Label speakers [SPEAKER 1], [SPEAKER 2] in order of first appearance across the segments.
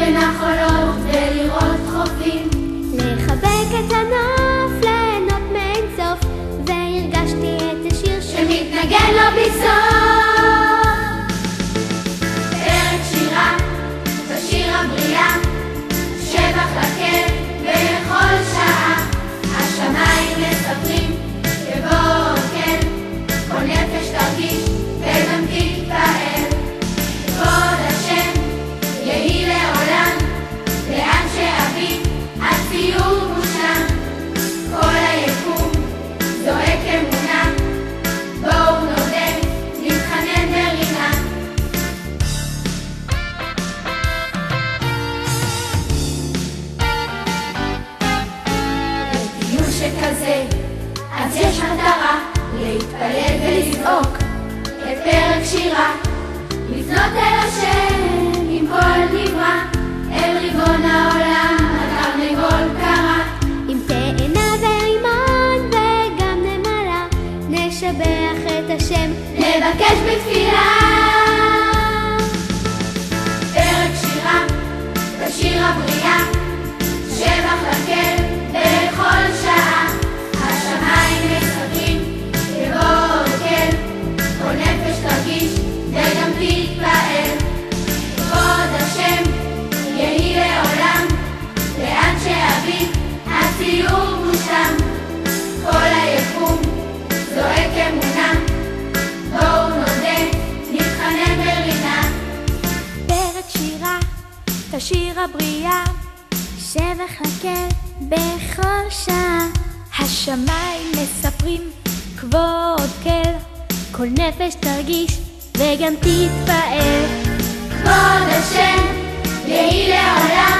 [SPEAKER 1] בין החולות ולראות חופים,
[SPEAKER 2] לחבק את הנוף, ליהנות מאין סוף, והרגשתי את השיר
[SPEAKER 1] שמתנגן לו בסוף. פרק שירה, בשיר הבריאה, שבח לקל בכל שעה. השמיים מספרים כבוא כן, כל נפש תרגיש וגם תתפעל. כבוד השם יהי לעולם, לאן שאביא הציור מושלם. כל היקום זועק אמונה, בואו נודה, נתחנן ברינה. לדיון שכזה, אז יש מטרה, להתפלל ולזעוק את פרק שירה, לפנות אל השם עם כל נברא, אל ריבון העולם התרנגול קרא.
[SPEAKER 2] עם תאנה ורימון וגם נמלה, נשבח את השם,
[SPEAKER 1] נבקש בתפילה. פרק שירה, בשיר הבריאה, שבח לקל בכל שעה. השמיים מספרים כבוא כן, כל נפש תרגיש וגם תתפעל. כבוד השם יהי לעולם, לאן שאביא הציור מושלם. כל היקום זועק אמונה, בואו נודה, נתחנן ברינה.
[SPEAKER 2] פרק שירה, תשיר הבריאה, שבח לקל בכל שעה. השמיים מספרים כבוד כל, כל נפש תרגיש וגם תתפעל.
[SPEAKER 1] כבוד השם יהי לעולם,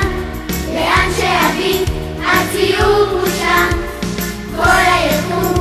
[SPEAKER 1] לאן שאביא הציור מושלם. כל היקום